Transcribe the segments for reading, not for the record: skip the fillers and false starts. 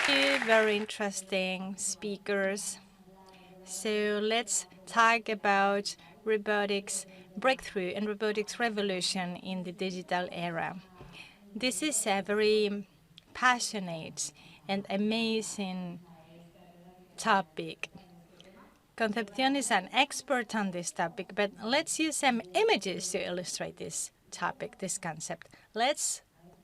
Very interesting speakers. So let's talk about robotics breakthrough and robotics revolution in the digital era. This is a very passionate and amazing topic. Concepción is an expert on this topic, but let's use some images to illustrate this topic, this concept. Let's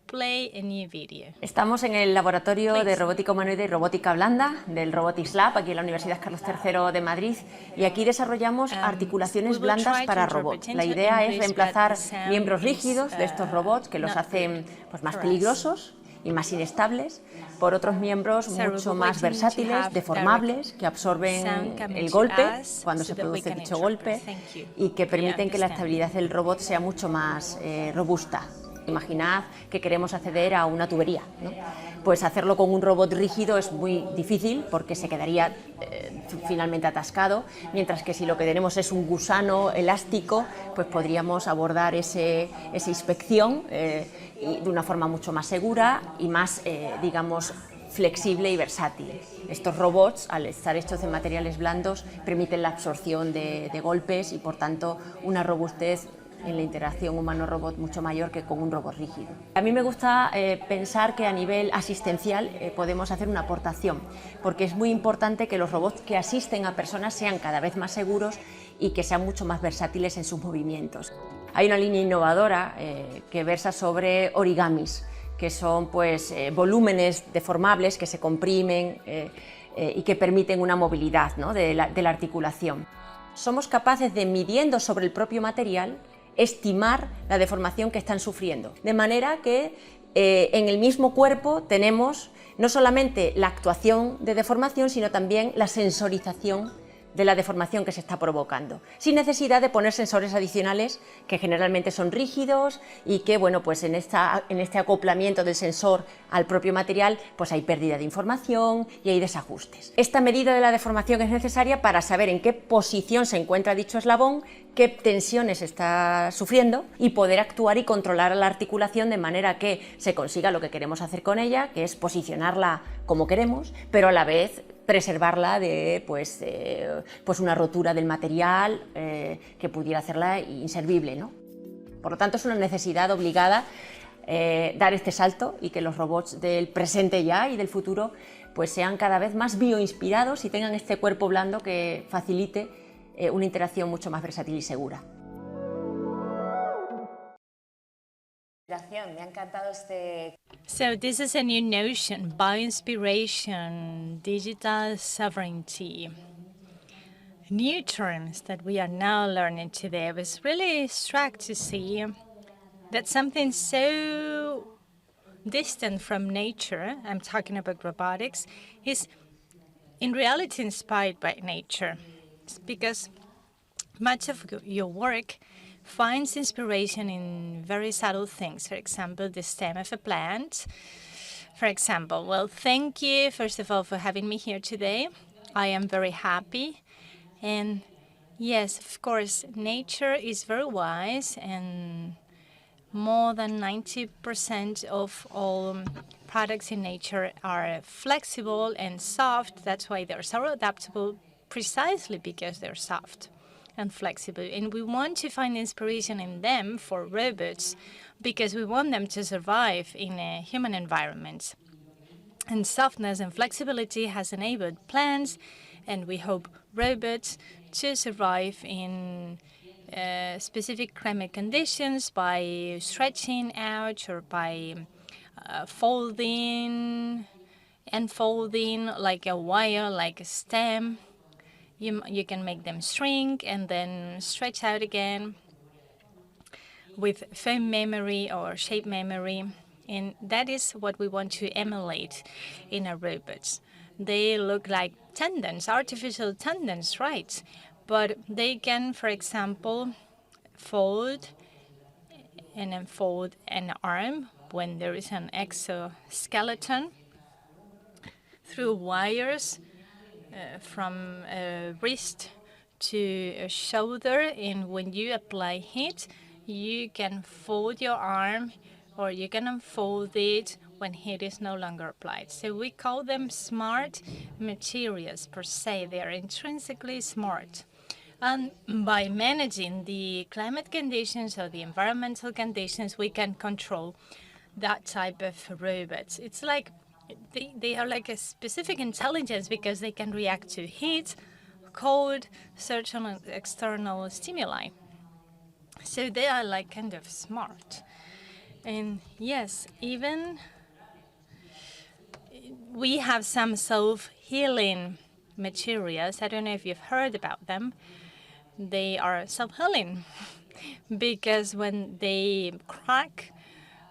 play a new video. Estamos en el laboratorio de robótica humanoide y robótica blanda del RoboticsLab, aquí en la Universidad Carlos III de Madrid, y aquí desarrollamos articulaciones blandas para robots. La idea es reemplazar miembros rígidos de estos robots que los hacen más peligrosos y más inestables por otros miembros mucho más versátiles, deformables, que absorben el golpe cuando se produce dicho golpe y que permiten que la estabilidad del robot sea mucho más robusta. Imaginad que queremos acceder a una tubería, ¿no? Pues hacerlo con un robot rígido es muy difícil porque se quedaría finalmente atascado, mientras que si lo que tenemos es un gusano elástico, pues podríamos abordar esa inspección de una forma mucho más segura y más, digamos, flexible y versátil. Estos robots, al estar hechos de materiales blandos, permiten la absorción de golpes y, por tanto, una robustez en la interacción humano-robot mucho mayor que con un robot rígido. A mí me gusta pensar que a nivel asistencial podemos hacer una aportación, porque es muy importante que los robots que asisten a personas sean cada vez más seguros y que sean mucho más versátiles en sus movimientos. Hay una línea innovadora que versa sobre origamis, que son volúmenes deformables que se comprimen y que permiten una movilidad, ¿no?, de la articulación. Somos capaces de, midiendo sobre el propio material, estimar la deformación que están sufriendo, de manera que en el mismo cuerpo tenemos no solamente la actuación de deformación, sino también la sensorización de la deformación que se está provocando, sin necesidad de poner sensores adicionales que generalmente son rígidos y que, bueno, pues en este acoplamiento del sensor al propio material, pues hay pérdida de información y hay desajustes. Esta medida de la deformación es necesaria para saber en qué posición se encuentra dicho eslabón, qué tensiones está sufriendo y poder actuar y controlar a la articulación de manera que se consiga lo que queremos hacer con ella, que es posicionarla como queremos, pero a la vez preservarla de una rotura del material que pudiera hacerla inservible, ¿no? Por lo tanto, es una necesidad obligada dar este salto y que los robots del presente ya y del futuro pues sean cada vez más bioinspirados y tengan este cuerpo blando que facilite una interacción mucho más versátil y segura. Me ha encantado este... So this is a new notion, bioinspiration, digital sovereignty. New terms that we are now learning today. I was really struck to see that something so distant from nature, I'm talking about robotics, is in reality inspired by nature. It's because much of your work finds inspiration in very subtle things. For example, the stem of a plant. For example, well, thank you, first of all, for having me here today. I am very happy. And yes, of course, nature is very wise, and more than 90% of all products in nature are flexible and soft. That's why they're so adaptable, precisely because they're soft and flexible. And we want to find inspiration in them for robots because we want them to survive in a human environment. And softness and flexibility has enabled plants, and we hope robots, to survive in specific climate conditions by stretching out or by folding and folding like a wire, like a stem. You can make them shrink and then stretch out again with foam memory or shape memory. And that is what we want to emulate in our robots. They look like tendons, artificial tendons, right? But they can, for example, fold and unfold an arm when there is an exoskeleton through wires from a wrist to a shoulder, and when you apply heat, you can fold your arm or you can unfold it when heat is no longer applied. So we call them smart materials per se. They are intrinsically smart. And by managing the climate conditions or the environmental conditions, we can control that type of robots. It's like they are like a specific intelligence because they can react to heat, cold, certain external stimuli. So they are like kind of smart. And yes, even we have some self-healing materials. I don't know if you've heard about them. They are self-healing because when they crack,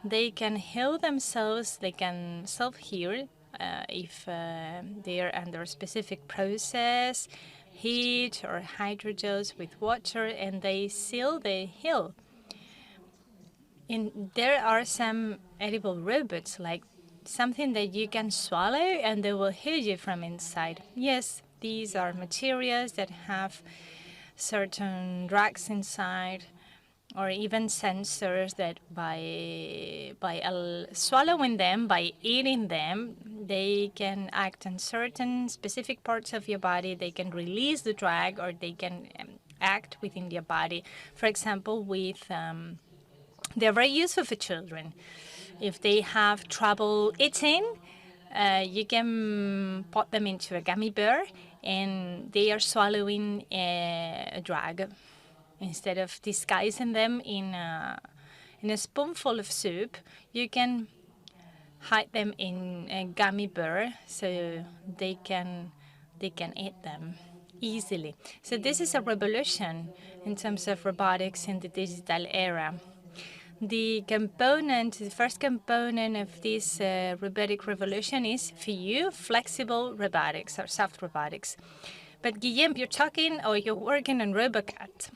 they can heal themselves. They can self-heal if they are under a specific process, heat or hydrogels with water, and they heal. And there are some edible robots, like something that you can swallow and they will heal you from inside. Yes, these are materials that have certain drugs inside, or even sensors that by swallowing them, by eating them, they can act on certain specific parts of your body. They can release the drug, or they can act within your body. For example, with they're very useful for children. If they have trouble eating, you can put them into a gummy bear, and they are swallowing a drug. Instead of disguising them in a spoonful of soup, you can hide them in a gummy bear so they can eat them easily. So this is a revolution in terms of robotics in the digital era. The first component of this robotic revolution is, for you, flexible robotics or soft robotics. But Guillem, you're working on Robocat.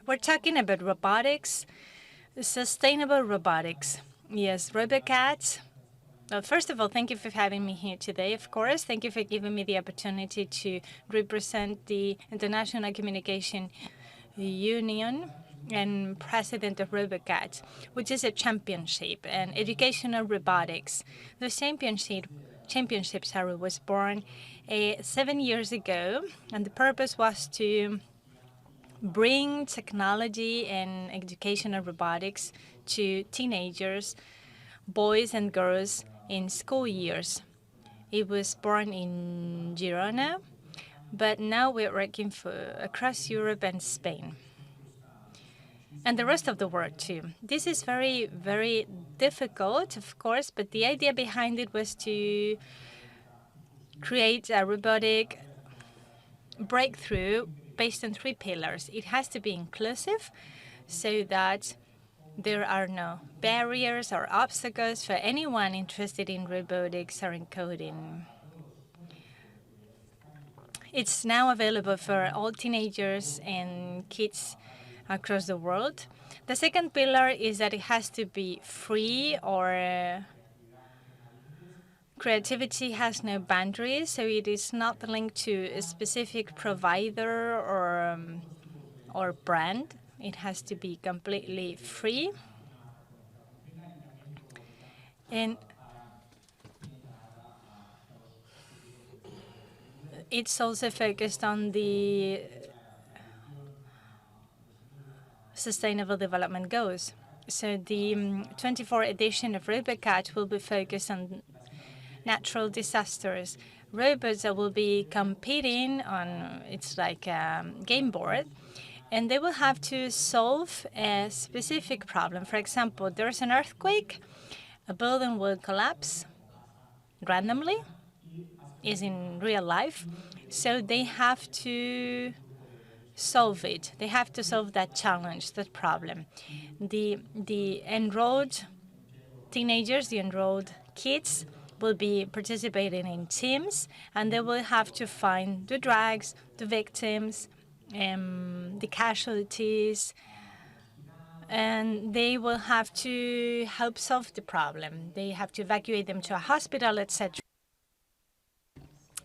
We're talking about robotics, sustainable robotics. Yes, Robocat. Well, first of all, thank you for having me here today, of course. Thank you for giving me the opportunity to represent the International Communication Union and president of Robocat, which is a championship in educational robotics. The championships was born 7 years ago, and the purpose was to bring technology and educational robotics to teenagers, boys and girls in school years. It was born in Girona, but now we're working across Europe and Spain, and the rest of the world too. This is very, very difficult, of course, but the idea behind it was to create a robotic breakthrough based on 3 pillars. It has to be inclusive, so that there are no barriers or obstacles for anyone interested in robotics or in coding. It's now available for all teenagers and kids across the world. The second pillar is that it has to be free, or creativity has no boundaries, so it is not linked to a specific provider or brand. It has to be completely free. And it's also focused on the Sustainable Development Goals. So the 24th edition of Robocat will be focused on natural disasters. Robots that will be competing on, it's like a game board, and they will have to solve a specific problem. For example, there's an earthquake, a building will collapse randomly, is in real life, so they have to solve it. They have to solve that challenge, that problem. The enrolled teenagers, the enrolled kids, will be participating in teams, and they will have to find the drugs, the victims, the casualties, and they will have to help solve the problem. They have to evacuate them to a hospital, etc.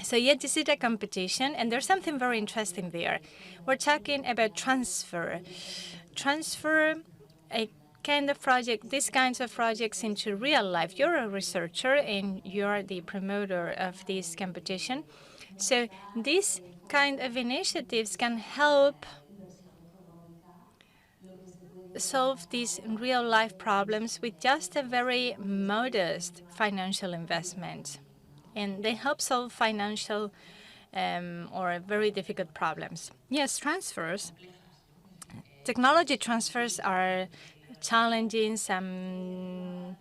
So yeah, this is a competition, and there's something very interesting there. We're talking about transfer. these kinds of projects into real life. You're a researcher and you're the promoter of this competition. So these kind of initiatives can help solve these real life problems with just a very modest financial investment. And they help solve financial or very difficult problems. Yes, technology transfers are challenging. Some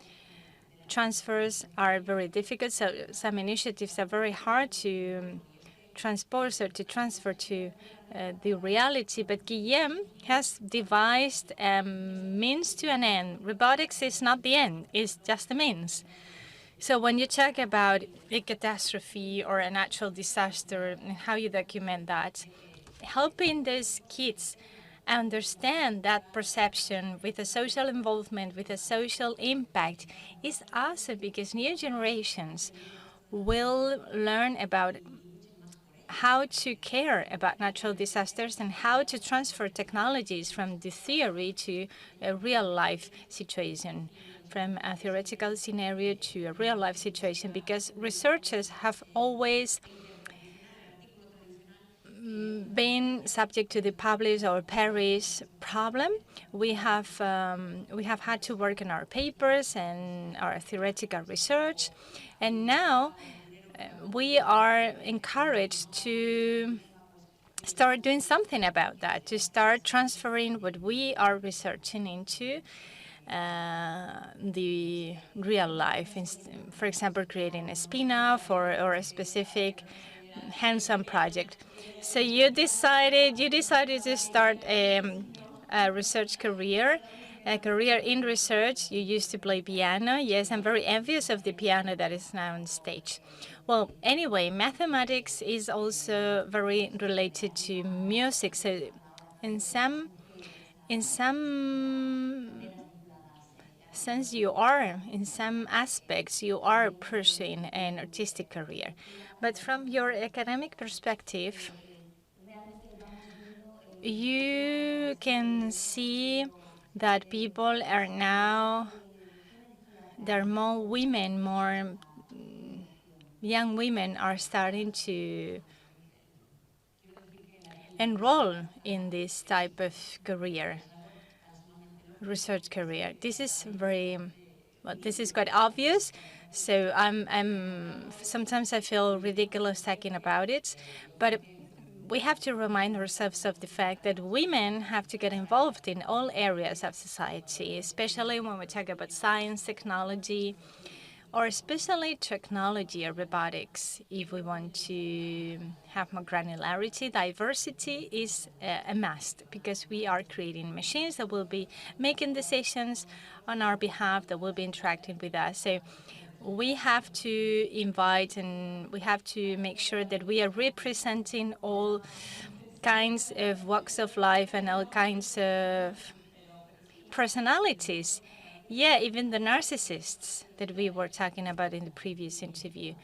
transfers are very difficult. So some initiatives are very hard to transpose or to transfer to the reality. But Guillem has devised a means to an end. Robotics is not the end, it's just a means. So when you talk about a catastrophe or a natural disaster and how you document that, helping those kids understand that perception with a social involvement, with a social impact, is awesome because new generations will learn about how to care about natural disasters and how to transfer technologies from the theory to a real-life situation, from a theoretical scenario to a real-life situation, because researchers have always been subject to the publish or perish problem. We have had to work on our papers and our theoretical research, and now we are encouraged to start doing something about that, to start transferring what we are researching into the real life. For example, creating a spin-off or a specific hands-on project. So you decided to start a research career. A career in research. You used to play piano. Yes, I'm very envious of the piano that is now on stage. Well, anyway, mathematics is also very related to music. So in some sense, in some aspects, you are pursuing an artistic career. But from your academic perspective, you can see that people are now, there are more women, more young women are starting to enroll in this type of career, research career. This is quite obvious. So sometimes I feel ridiculous talking about it, but we have to remind ourselves of the fact that women have to get involved in all areas of society, especially when we talk about science, technology, or especially technology or robotics. If we want to have more granularity, diversity is a must, because we are creating machines that will be making decisions on our behalf, that will be interacting with us. So we have to invite and we have to make sure that we are representing all kinds of walks of life and all kinds of personalities. Yeah, even the narcissists that we were talking about in the previous interview.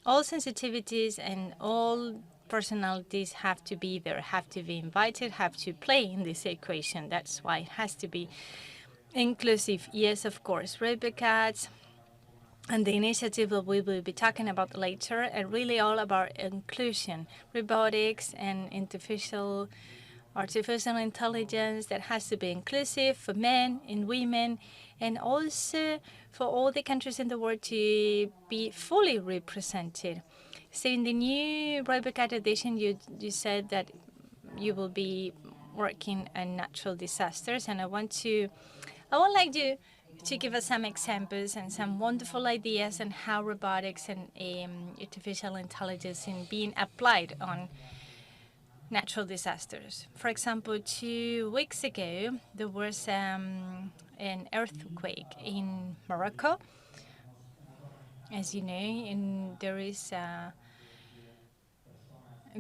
All sensitivities and all personalities have to be there, have to be invited, have to play in this equation. That's why it has to be inclusive. Yes, of course, Robocat and the initiative that we will be talking about later are really all about inclusion, robotics and artificial intelligence that has to be inclusive for men and women, and also for all the countries in the world to be fully represented. So in the new Robocat edition, you said that you will be working on natural disasters, and I would like you to give us some examples and some wonderful ideas on how robotics and artificial intelligence is being applied on natural disasters. For example, 2 weeks ago, there was an earthquake in Morocco. As you know, and there is a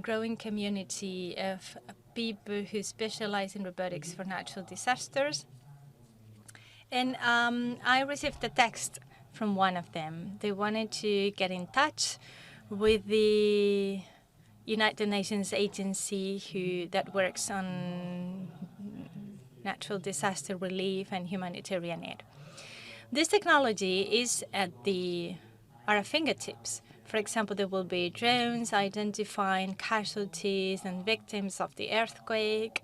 growing community of people who specialize in robotics for natural disasters. And I received a text from one of them. They wanted to get in touch with the United Nations agency that works on natural disaster relief and humanitarian aid. This technology is at our fingertips. For example, there will be drones identifying casualties and victims of the earthquake,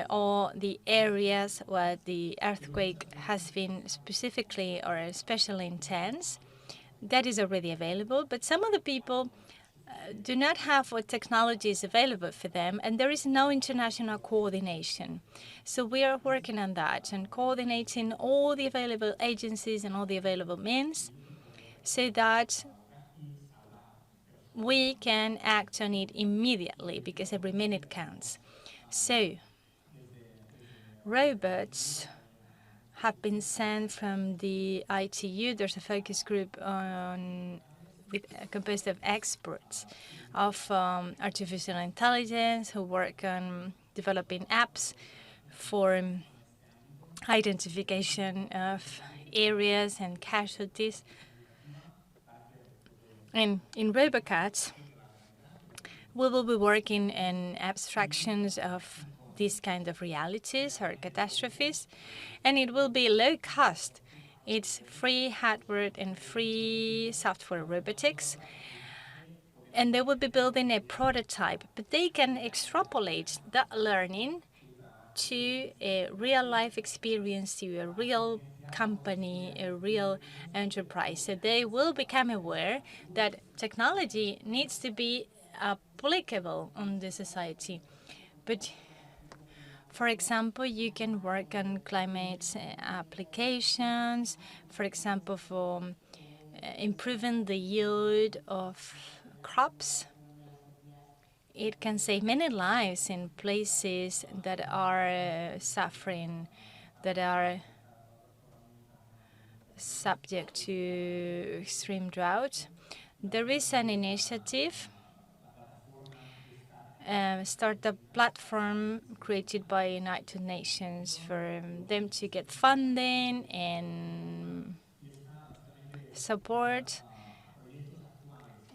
or the areas where the earthquake has been specifically or especially intense. That is already available, but some of the people do not have what technology is available for them, and there is no international coordination. So we are working on that and coordinating all the available agencies and all the available means so that we can act on it immediately, because every minute counts. So robots have been sent from the ITU. There's a focus group composed of experts of artificial intelligence who work on developing apps for identification of areas and casualties. And in Robocat, we will be working in abstractions of these kind of realities or catastrophes, and it will be low cost. It's free hardware and free software robotics, and they will be building a prototype, but they can extrapolate that learning to a real-life experience, to a real company, a real enterprise. So they will become aware that technology needs to be applicable on the society. But for example, you can work on climate applications, for example, for improving the yield of crops. It can save many lives in places that are suffering, that are subject to extreme drought. There is an initiative, startup platform created by United Nations for them to get funding and support.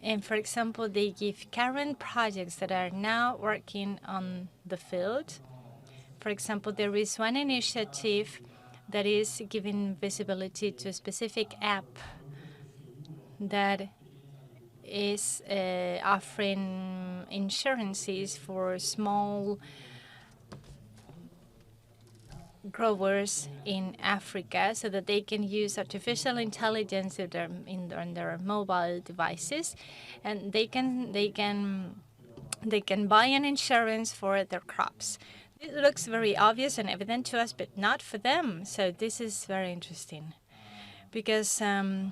And for example, they give current projects that are now working on the field. For example, there is one initiative that is giving visibility to a specific app that is offering insurances for small growers in Africa so that they can use artificial intelligence on their mobile devices, and they can buy an insurance for their crops. It looks very obvious and evident to us, but not for them. So this is very interesting because, for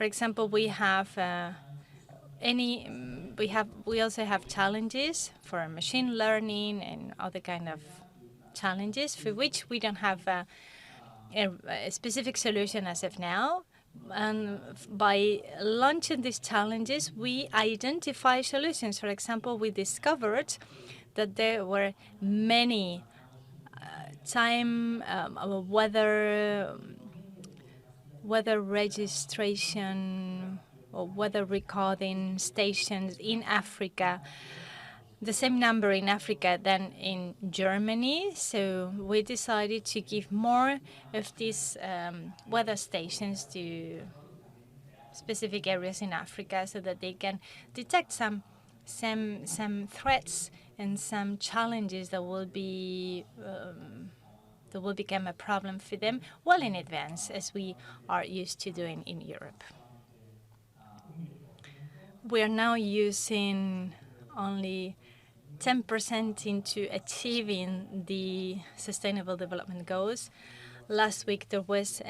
example, we also have challenges for machine learning and other kind of challenges for which we don't have a specific solution as of now. And by launching these challenges, we identify solutions. For example, we discovered that there were many weather registration or weather recording stations in Africa, the same number in Africa than in Germany. So we decided to give more of these weather stations to specific areas in Africa so that they can detect some threats and some challenges that will become a problem for them well in advance, as we are used to doing in Europe. We are now using only 10% into achieving the Sustainable Development Goals. Last week there was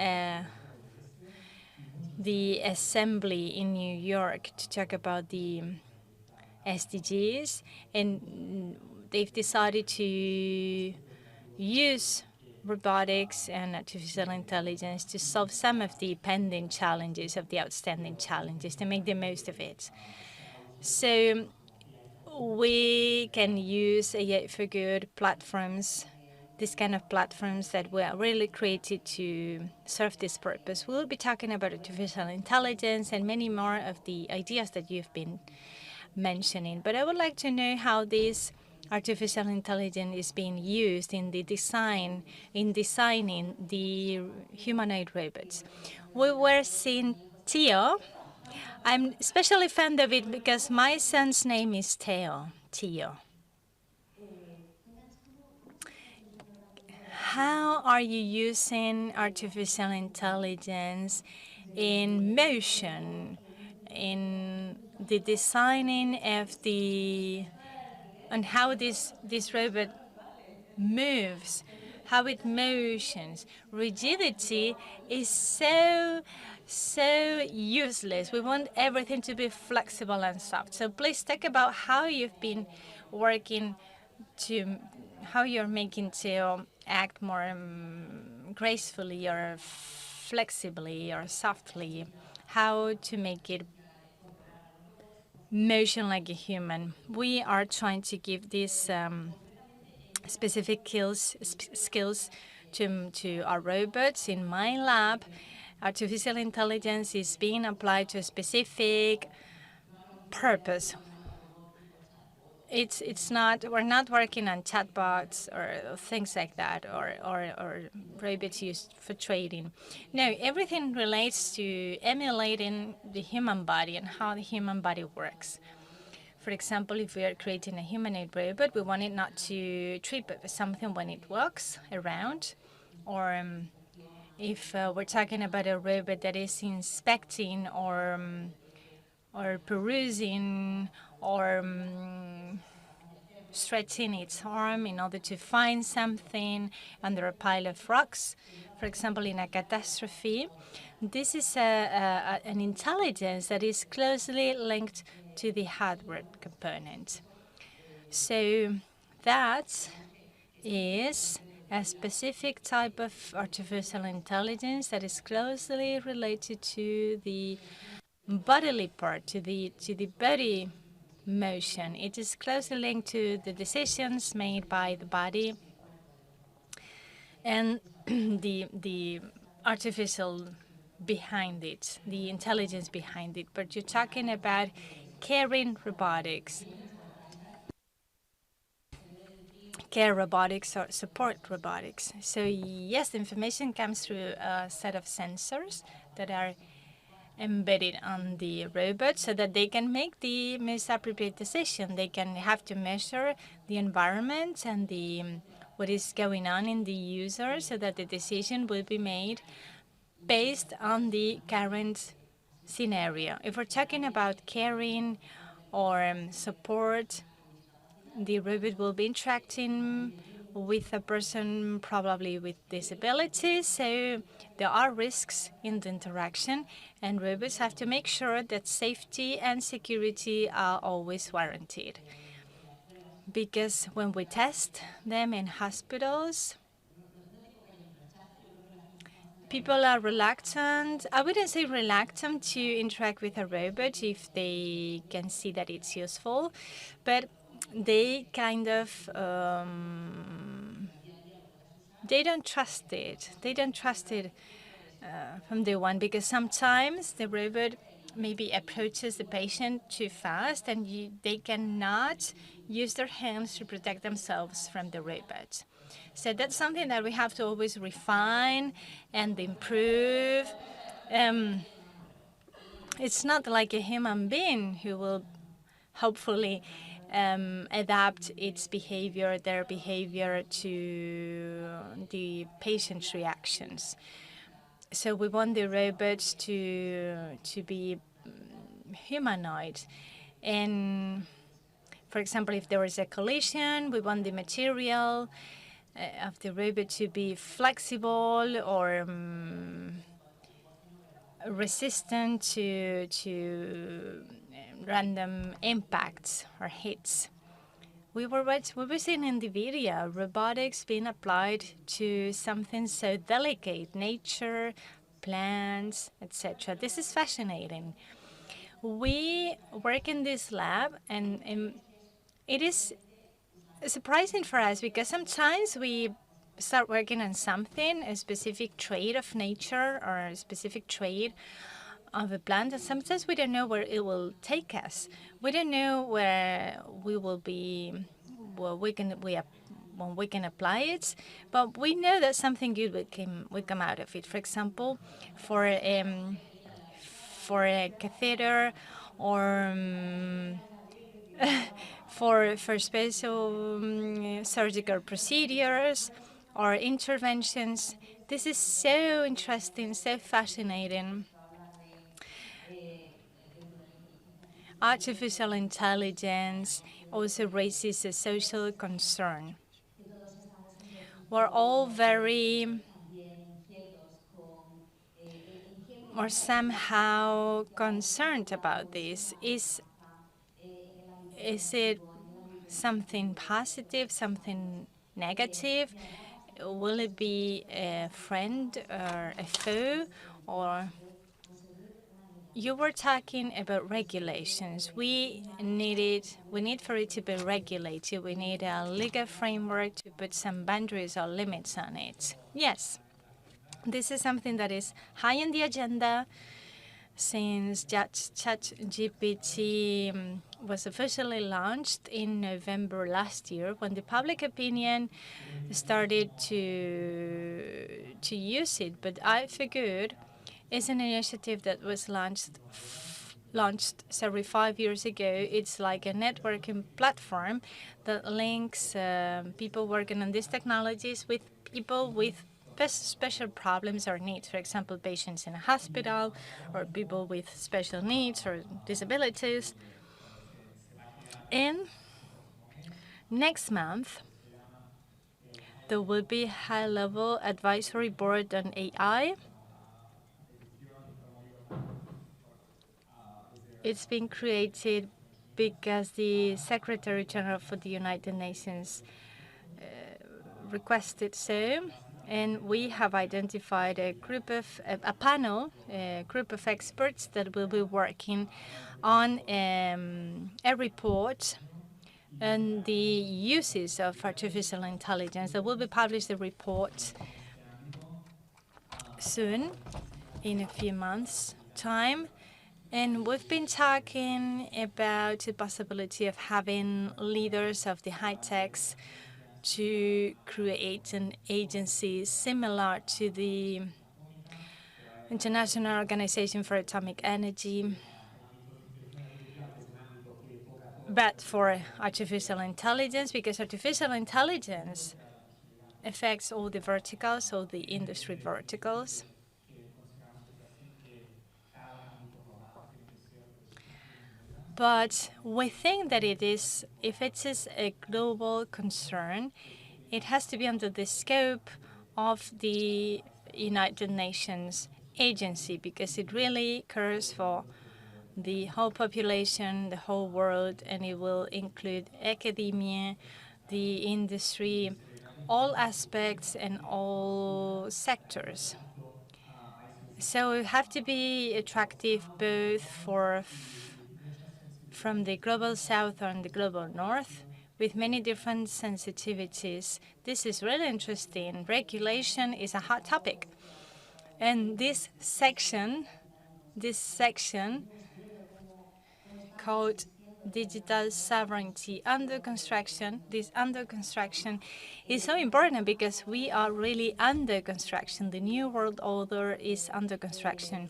the assembly in New York to talk about the SDGs, and they've decided to use robotics and artificial intelligence to solve some of the pending challenges, of the outstanding challenges, to make the most of it. So we can use AI for Good platforms, this kind of platforms that were really created to serve this purpose. We'll be talking about artificial intelligence and many more of the ideas that you've been mentioning. But I would like to know how these artificial intelligence is being used in the designing the humanoid robots. We were seeing Theo. I'm especially fond of it because my son's name is Theo. How are you using artificial intelligence in motion, in the designing of and how this robot moves, how it motions? Rigidity is so useless. We want everything to be flexible and soft. So please talk about how you've been working how you're making to act more gracefully or flexibly or softly, how to make it motion like a human. We are trying to give these specific skills to our robots. In my lab, artificial intelligence is being applied to a specific purpose. We're not working on chatbots or things like that, or robots used for trading. No, everything relates to emulating the human body and how the human body works. For example, if we are creating a humanoid robot, we want it not to trip over something when it walks around, or if we're talking about a robot that is inspecting or perusing or stretching its arm in order to find something under a pile of rocks. For example, in a catastrophe, this is an intelligence that is closely linked to the hardware component. So that is a specific type of artificial intelligence that is closely related to the bodily part, to the body motion. It is closely linked to the decisions made by the body and the artificial behind it, the intelligence behind it. But you're talking about caring robotics, care robotics or support robotics. So yes, the information comes through a set of sensors that are embedded on the robot so that they can make the most appropriate decision. They can have to measure the environment and what is going on in the user so that the decision will be made based on the current scenario. If we're talking about caring or support, the robot will be interacting with a person probably with disabilities, so there are risks in the interaction, and robots have to make sure that safety and security are always warranted. Because when we test them in hospitals, people are reluctant. I wouldn't say reluctant to interact with a robot if they can see that it's useful, but they kind of they don't trust it. They don't trust it from day one because sometimes the robot maybe approaches the patient too fast and they cannot use their hands to protect themselves from the robot. So that's something that we have to always refine and improve. It's not like a human being who will hopefully adapt their behavior to the patient's reactions. So we want the robots to be humanoid. And for example, if there is a collision, we want the material of the robot to be flexible or resistant to random impacts or hits. We were seeing in the video robotics being applied to something so delicate, nature, plants, etc. This is fascinating. We work in this lab, and it is surprising for us because sometimes we start working on something, a specific trait of nature or a specific trait of a plant, and sometimes we don't know where it will take us. We don't know where we will be, well, when we can apply it, but we know that something good would come out of it. For example, for a catheter, or for special surgical procedures or interventions. This is so interesting, so fascinating. Artificial intelligence also raises a social concern. We're all very, or somehow concerned about this. Is it something positive, something negative? Will it be a friend or a foe? Or you were talking about regulations. We need for it to be regulated. We need a legal framework to put some boundaries or limits on it. Yes, this is something that is high on the agenda since ChatGPT was officially launched in November last year, when the public opinion started to use it. But I figured it's an initiative that was launched 5 years ago. It's like a networking platform that links people working on these technologies with people with special problems or needs. For example, patients in a hospital, or people with special needs or disabilities. And next month, there will be a high-level advisory board on AI. It's been created because the Secretary General for the United Nations requested so, and we have identified a panel of experts that will be working on a report on the uses of artificial intelligence. There will be published a report soon, in a few months' time. And we've been talking about the possibility of having leaders of the high techs to create an agency similar to the International Organization for Atomic Energy, but for artificial intelligence, because artificial intelligence affects all the verticals, all the industry verticals. But we think that if it is a global concern, it has to be under the scope of the United Nations agency, because it really cares for the whole population, the whole world, and it will include academia, the industry, all aspects and all sectors. So we have to be attractive both from the global south and the global north, with many different sensitivities. This is really interesting. Regulation is a hot topic. And this section called digital sovereignty under construction, this under construction is so important because we are really under construction. The new world order is under construction.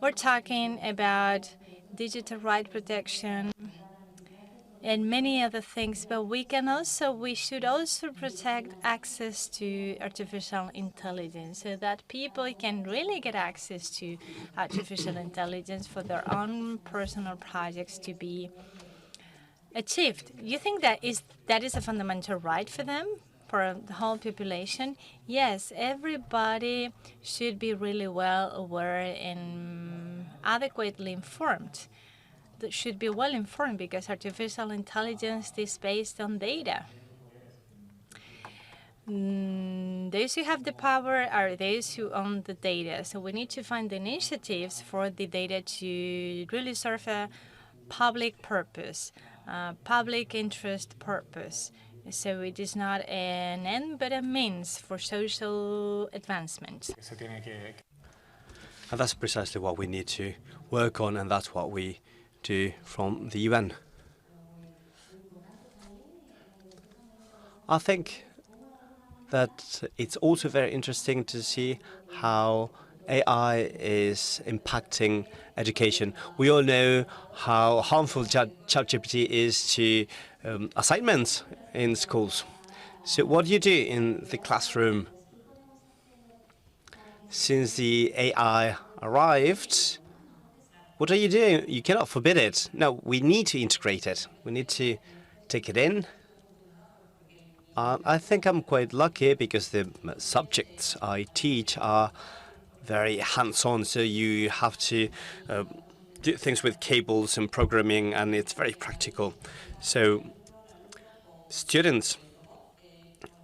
We're talking about digital right protection and many other things, but we should also protect access to artificial intelligence so that people can really get access to artificial intelligence for their own personal projects to be achieved. You think that is a fundamental right for them, for the whole population? Yes, everybody should be really well aware and adequately informed. That should be well informed, because artificial intelligence is based on data. Those who have the power are those who own the data. So we need to find initiatives for the data to really serve a public purpose, public interest purpose. So it is not an end, but a means for social advancement. And that's precisely what we need to work on, and that's what we do from the UN. I think that it's also very interesting to see how AI is impacting education. We all know how harmful ChatGPT is to assignments in schools. So what do you do in the classroom? Since the AI arrived, what are you doing? You cannot forbid it. No, we need to integrate it. We need to take it in. I think I'm quite lucky because the subjects I teach are very hands-on, so you have to do things with cables and programming, and it's very practical. So students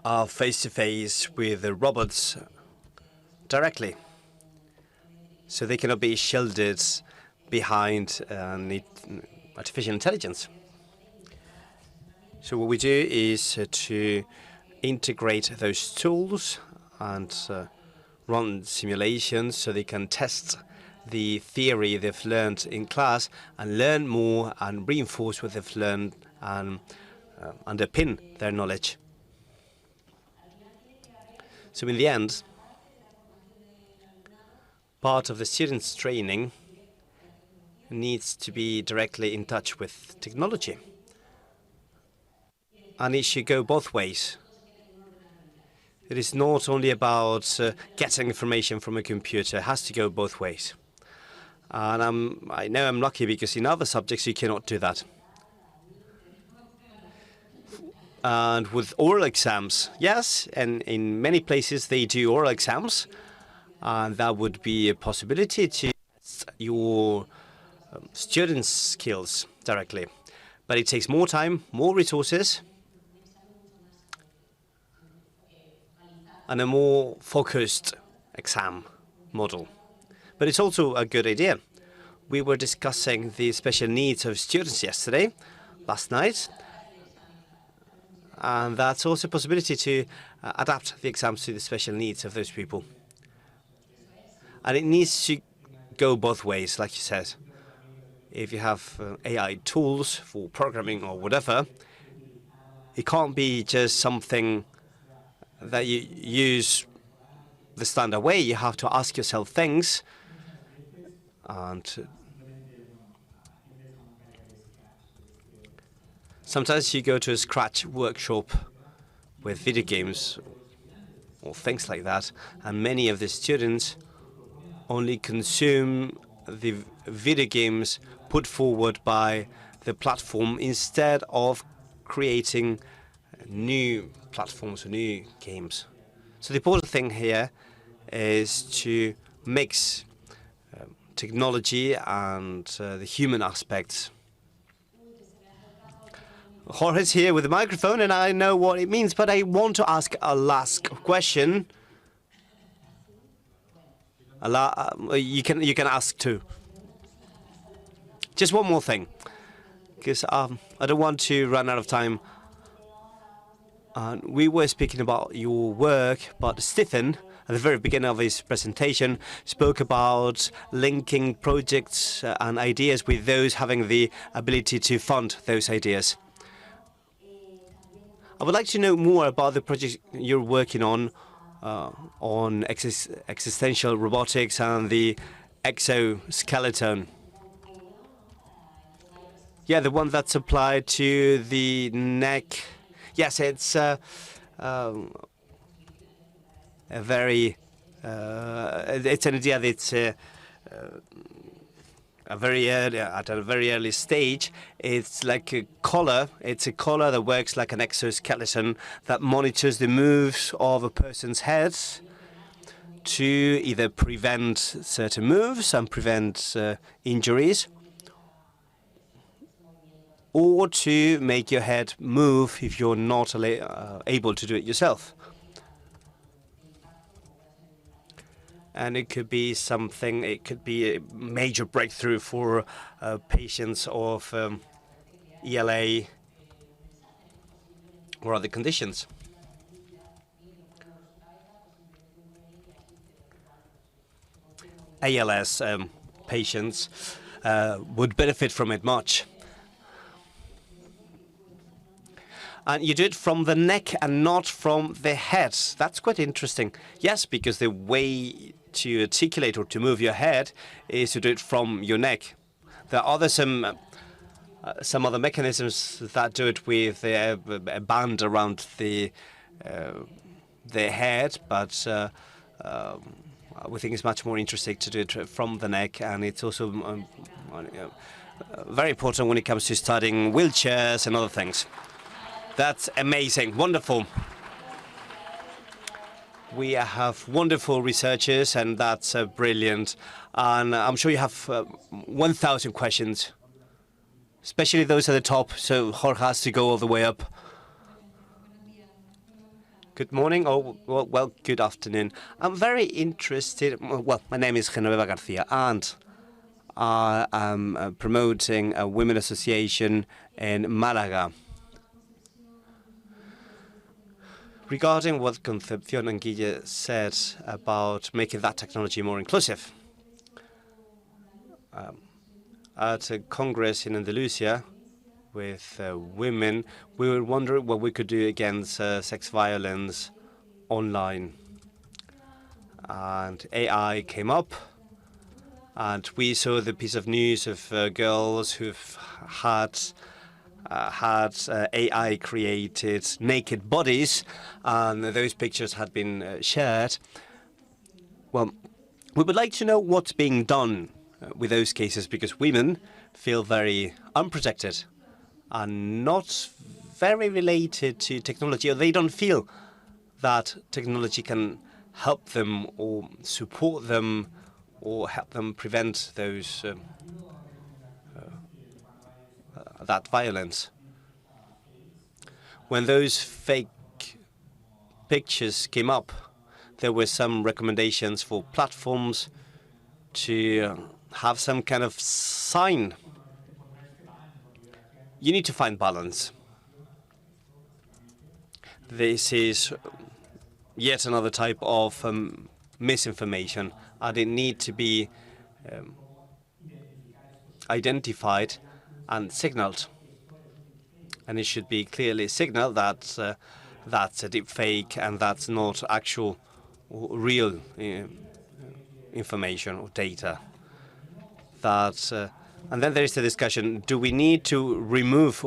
are face-to-face with the robots directly, so they cannot be shielded behind artificial intelligence. So what we do is to integrate those tools and run simulations so they can test the theory they've learned in class and learn more and reinforce what they've learned and underpin their knowledge. So in the end, part of the students' training needs to be directly in touch with technology. And it should go both ways. It is not only about getting information from a computer. It has to go both ways. And I know I'm lucky because in other subjects you cannot do that. And with oral exams, yes, and in many places they do oral exams. And that would be a possibility to test your students' skills directly. But it takes more time, more resources, and a more focused exam model. But it's also a good idea. We were discussing the special needs of students last night, and that's also a possibility to adapt the exams to the special needs of those people. And it needs to go both ways, like you said. If you have AI tools for programming or whatever, it can't be just something that you use the standard way. You have to ask yourself things, and sometimes you go to a Scratch workshop with video games or things like that, and many of the students only consume the video games put forward by the platform instead of creating new platforms or new games. So the important thing here is to mix technology and the human aspects. Jorge's here with the microphone, and I know what it means, but I want to ask a last question. You can ask too. Just one more thing, because I don't want to run out of time. We were speaking about your work, but Stephen, at the very beginning of his presentation, spoke about linking projects and ideas with those having the ability to fund those ideas. I would like to know more about the project you're working on existential robotics and the exoskeleton. Yeah, the one that's applied to the neck. Yes, it's a very. It's an idea that's at a very early stage. It's like a collar. It's a collar that works like an exoskeleton that monitors the moves of a person's head to either prevent certain moves and prevent injuries, or to make your head move if you're not able to do it yourself. And it could be something, it could be a major breakthrough for patients of ELA or other conditions. ALS patients would benefit from it much. And you do it from the neck and not from the head. That's quite interesting. Yes, because the way to articulate or to move your head is to do it from your neck. There are some other mechanisms that do it with a band around the head, but we think it's much more interesting to do it from the neck, and it's also very important when it comes to studying wheelchairs and other things. That's amazing, wonderful. We have wonderful researchers, and that's brilliant. And I'm sure you have 1,000 questions, especially those at the top, so Jorge has to go all the way up. Good morning, or well, good afternoon. I'm very interested. Well, my name is Genoveva Garcia, and I am promoting a women association in Malaga. Regarding what Concepción and Guillem said about making that technology more inclusive, at a congress in Andalusia with women, we were wondering what we could do against sex violence online. And AI came up, and we saw the piece of news of girls who've had AI-created naked bodies, and those pictures had been shared. Well, we would like to know what's being done with those cases, because women feel very unprotected and not very related to technology, or they don't feel that technology can help them or support them or help them prevent those that violence. When those fake pictures came up, there were some recommendations for platforms to have some kind of sign. You need to find balance. This is yet another type of misinformation, and it needs to be identified and signaled. And it should be clearly signaled that that's a deep fake and that's not actual or real information or data. And then there is the discussion, do we need to remove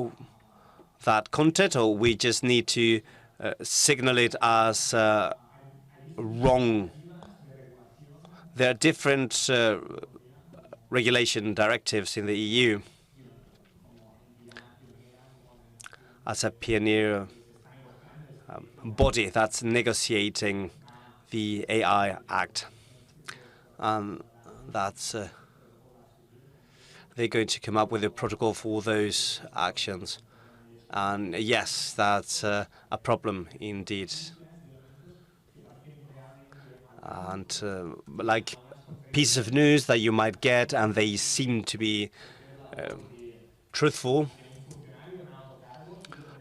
that content, or we just need to signal it as wrong? There are different regulation directives in the EU. As a pioneer body that's negotiating the AI Act, that's they're going to come up with a protocol for those actions. And yes, that's a problem indeed. And like pieces of news that you might get, and they seem to be truthful.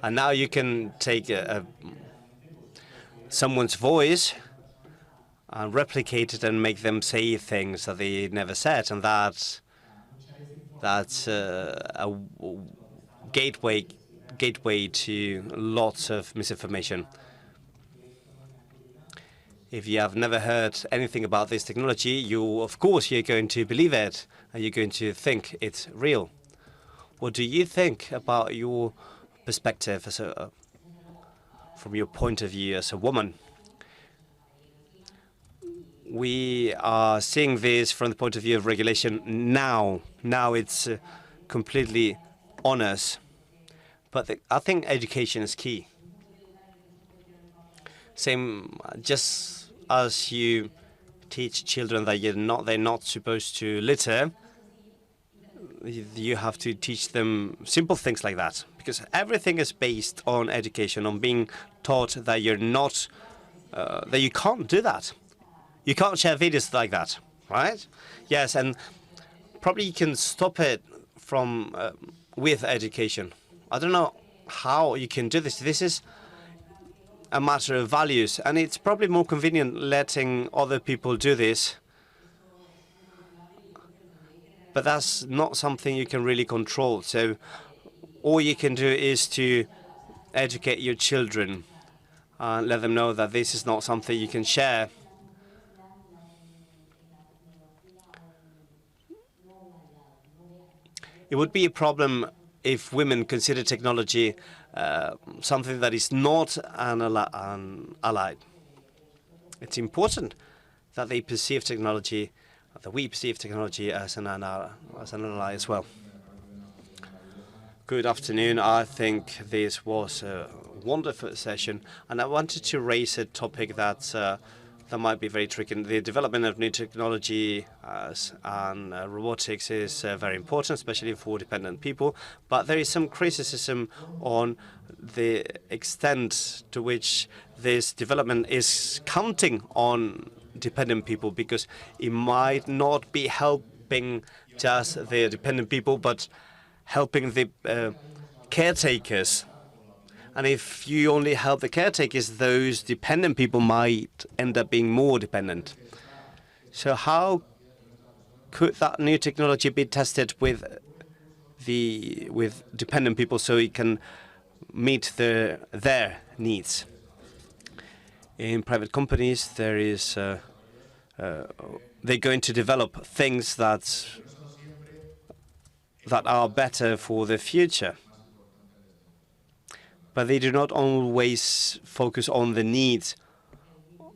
And now you can take someone's voice and replicate it and make them say things that they never said, and that's a gateway to lots of misinformation. If you have never heard anything about this technology, of course you're going to believe it, and you're going to think it's real. What do you think about your perspective from your point of view as a woman? We are seeing this from the point of view of regulation now. Now it's completely on us. But I think education is key. Same, just as you teach children that they're not supposed to litter, you have to teach them simple things like that, because everything is based on education, on being taught that that you can't do that. You can't share videos like that, right? Yes, and probably you can stop it from with education. I don't know how you can do this. This is a matter of values, and it's probably more convenient letting other people do this. But that's not something you can really control. So all you can do is to educate your children and let them know that this is not something you can share. It would be a problem if women consider technology something that is not an ally. It's important that they perceive technology, that we perceive technology as an ally as well. Good afternoon. I think this was a wonderful session, and I wanted to raise a topic that might be very tricky. The development of new technology and robotics is very important, especially for dependent people. But there is some criticism on the extent to which this development is counting on dependent people, because it might not be helping just the dependent people, but helping the caretakers. And if you only help the caretakers, those dependent people might end up being more dependent. So how could that new technology be tested with dependent people so it can meet their needs? In private companies, there is they're going to develop things that are better for the future. But they do not always focus on the needs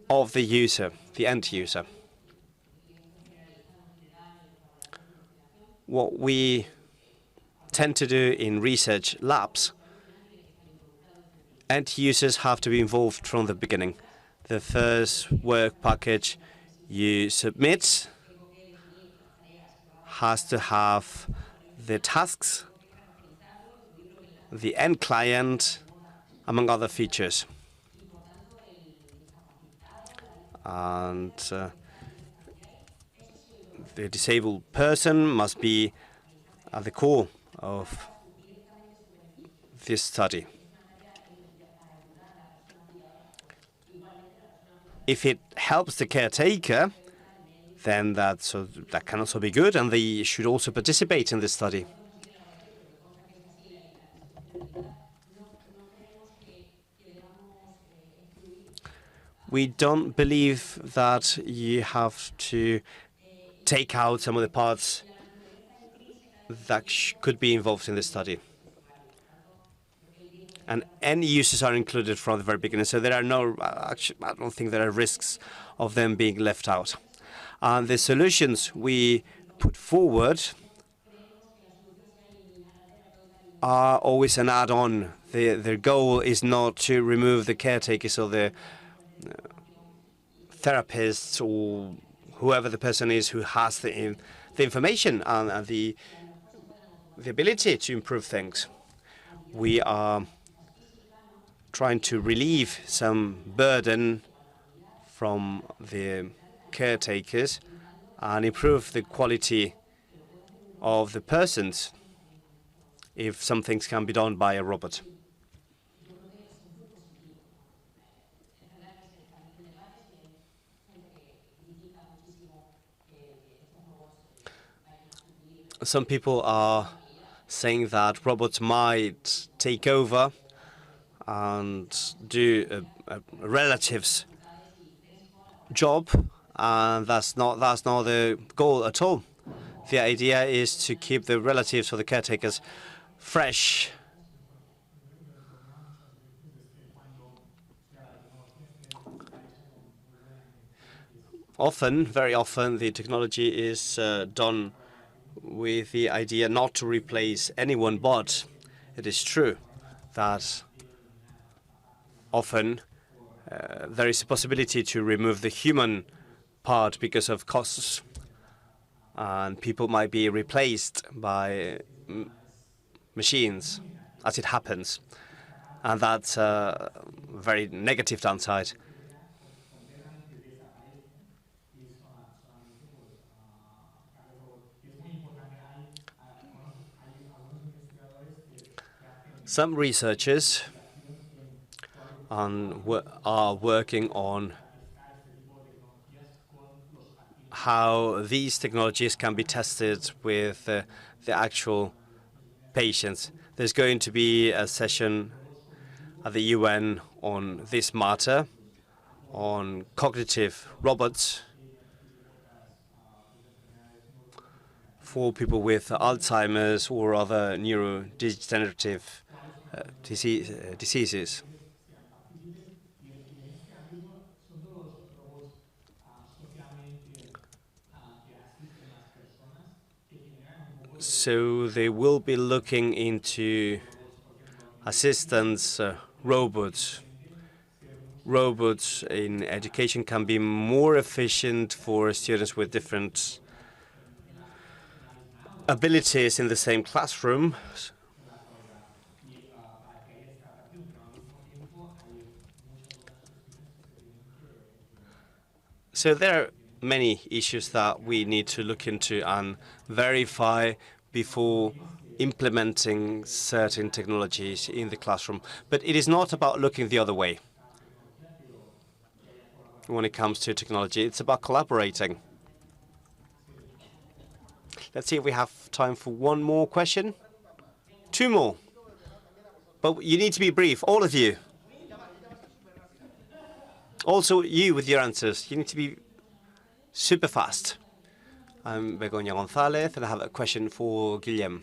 of the user, the end user. What we tend to do in research labs, end users have to be involved from the beginning. The first work package you submit has to have the tasks, the end client, among other features. And the disabled person must be at the core of this study. If it helps the caretaker, then that can also be good, and they should also participate in the study. We don't believe that you have to take out some of the parts that could be involved in the study. And end users are included from the very beginning, so there are no, actually, I don't think there are risks of them being left out. And the solutions we put forward are always an add-on. Their goal is not to remove the caretakers or the therapists or whoever the person is who has the information and the ability to improve things. We are trying to relieve some burden from the caretakers and improve the quality of the persons if some things can be done by a robot. Some people are saying that robots might take over and do a relative's job, and that's not the goal at all. The idea is to keep the relatives or the caretakers fresh. Very often, the technology is done with the idea not to replace anyone, but it is true that often there is a possibility to remove the human part because of costs, and people might be replaced by machines, as it happens, and that's a very negative downside. Some researchers are working on how these technologies can be tested with the actual patients. There's going to be a session at the UN on this matter, on cognitive robots for people with Alzheimer's or other neurodegenerative diseases. So they will be looking into assistance robots. Robots in education can be more efficient for students with different abilities in the same classroom. So there are many issues that we need to look into and verify before implementing certain technologies in the classroom. But it is not about looking the other way. When it comes to technology, it's about collaborating. Let's see if we have time for one more question. Two more. But you need to be brief, all of you. Also, you with your answers. You need to be super fast. I'm Begoña González, and I have a question for Guillem.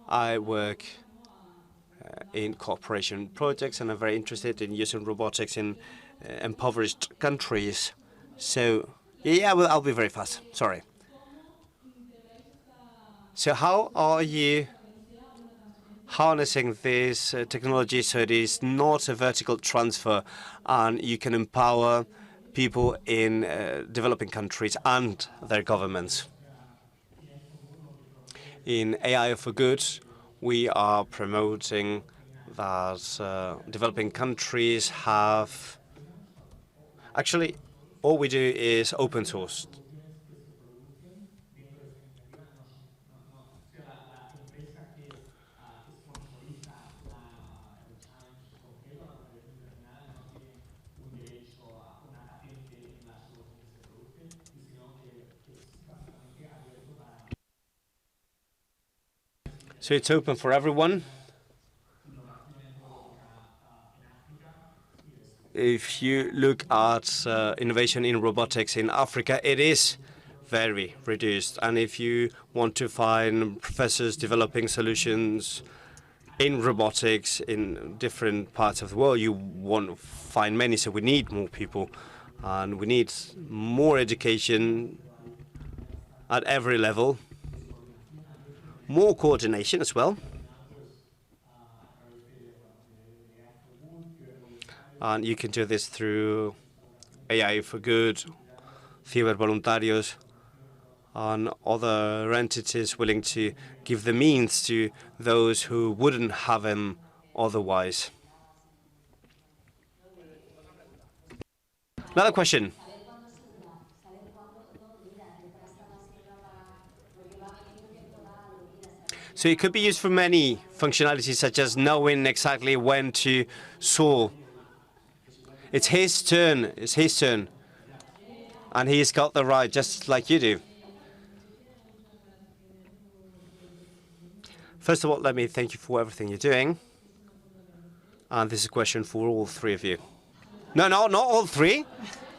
I work in cooperation projects, and I'm very interested in using robotics in impoverished countries. So, yeah, well, I'll be very fast. Sorry. So how are you harnessing this technology so it is not a vertical transfer and you can empower people in developing countries and their governments? In AI for Good, we are promoting that developing countries have... Actually, all we do is open source. So it's open for everyone. If you look at innovation in robotics in Africa, it is very reduced. And if you want to find professors developing solutions in robotics in different parts of the world, you won't find many. So we need more people, and we need more education at every level, more coordination as well. And you can do this through AI for Good, Ciber Voluntarios, and other entities willing to give the means to those who wouldn't have them otherwise. Another question. So it could be used for many functionalities, such as knowing exactly when to saw. It's his turn. It's his turn. And he's got the right, just like you do. First of all, let me thank you for everything you're doing. And this is a question for all three of you. No, not all three.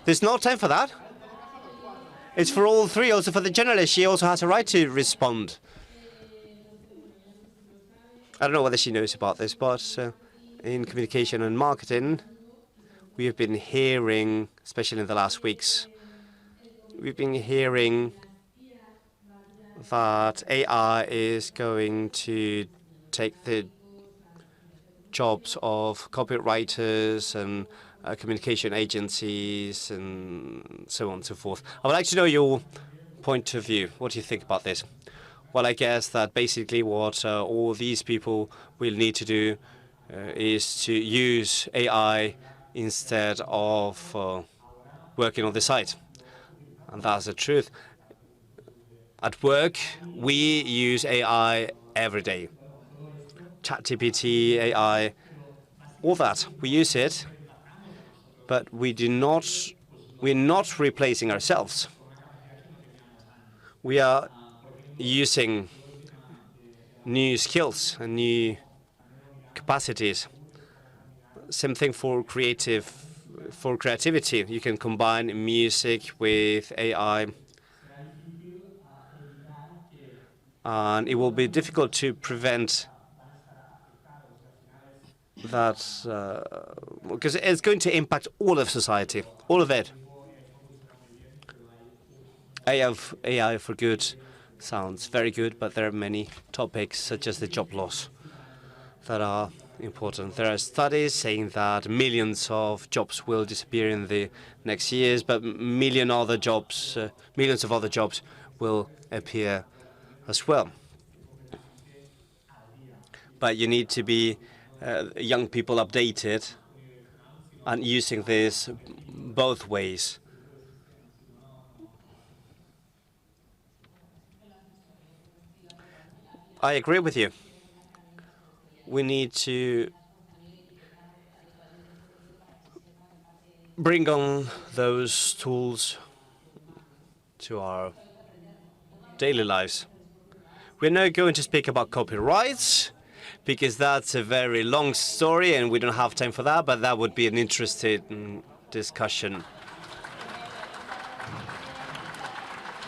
There's no time for that. It's for all three. Also for the journalist, she also has a right to respond. I don't know whether she knows about this, but in communication and marketing, we have been hearing, especially in the last weeks, we've been hearing that AI is going to take the jobs of copywriters and communication agencies and so on and so forth. I would like to know your point of view. What do you think about this? Well, I guess that basically what all these people will need to do is to use AI instead of working on the site. And that's the truth. At work, we use AI every day. ChatGPT, AI, all that. We use it, but we're not replacing ourselves. We are using new skills and new capacities. Same thing for creativity. You can combine music with AI, and it will be difficult to prevent that, because it's going to impact all of society, all of it. AI for good sounds very good, but there are many topics, such as the job loss, that are important. There are studies saying that millions of jobs will disappear in the next years, but millions of other jobs will appear as well. But you need to be young people updated and using this both ways. I agree with you. We need to bring on those tools to our daily lives. We're not going to speak about copyrights, because that's a very long story and we don't have time for that, but that would be an interesting discussion.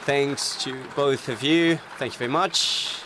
Thanks to both of you. Thank you very much.